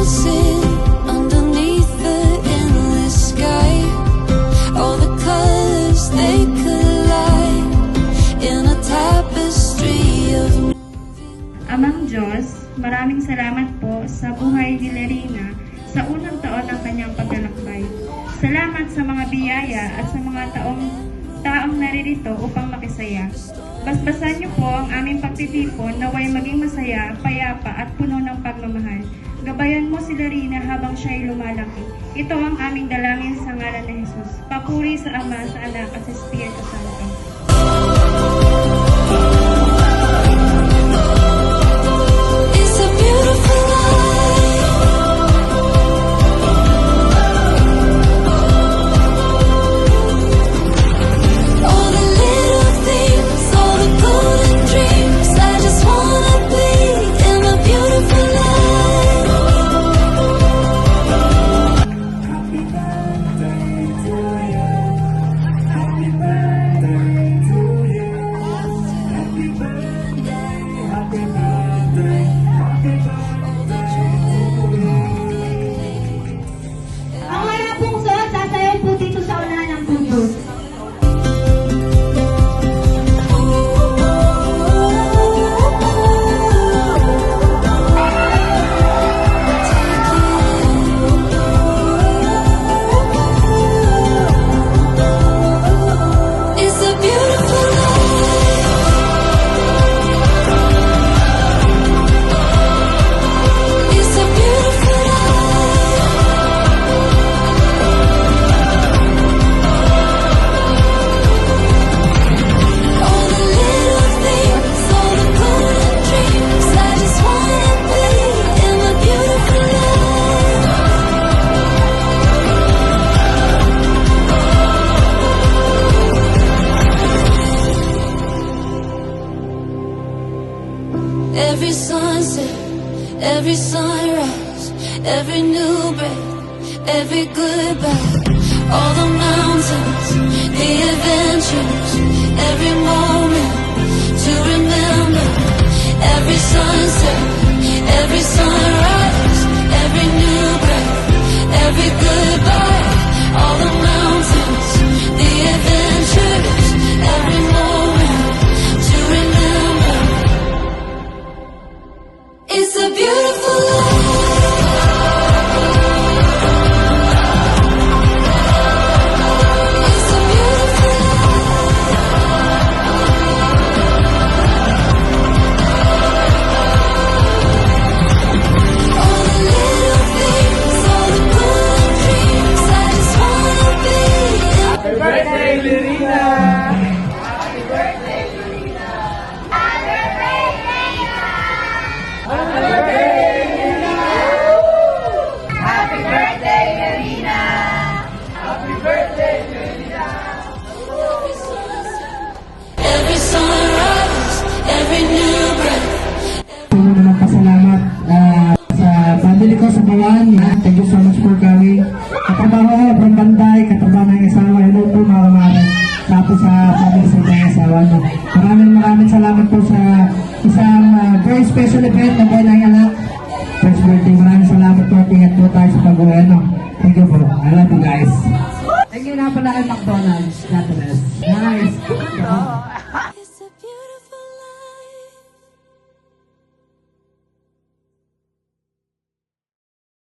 dancing underneath the endless sky. All the colors they collide in a tapestry of. Amang Diyos, maraming salamat po sa buhay ni Lerina sa unang taon ng kanyang paglalakbay. Salamat sa mga biyaya at sa mga taong naririto upang makisaya. Basbasan niyo po ang aming pagtitipon naway maging masaya, payapa at puno ng pagmamahal. Gabayan mo si Lerina habang siya'y lumalaki. Ito ang aming dalangin sa ngalan ni Jesus. Papuri sa Ama, sa Anak at sa Espiritu Santo. It's a beautiful life. All the little things, all the golden dreams, I just wanna be in a beautiful life. Happy birthday to you. Happy birthday to you. Happy birthday, happy birthday, happy birthday to you. Ang mga pong suot, sasayaw po dito sa unahan ng puso. It's a beautiful life. It's a beautiful life. All the little things, all the golden dreams, I just wanna be in a beautiful life. Every sunset, every sunrise, every new breath, every goodbye, all the mountains, the adventures, every moment to remember. Every sunset, every sunrise, every new breath, every goodbye, all the mountains, the adventures, every moment to remember. It's a beautiful life. It's a beautiful life. All the little things, all the golden dreams, I just wanna be. Happy birthday, Lerina! Every sunrise, every new breath. Puno naman pasalamat sa family ko sa Bawan. Thank you so much for coming. Katrabaho ko from Banday, katrabaho ng asawa. Hello po mga kamaran. Tapos sa family sa mga asawa. Maraming salamat po sa isang very special event na buhay ng anak. First birthday. Maraming salamat po. Ingat po tayo sa pag-uwi. Thank you po. I love you guys. Thank you na pala kay McDonald's. God bless.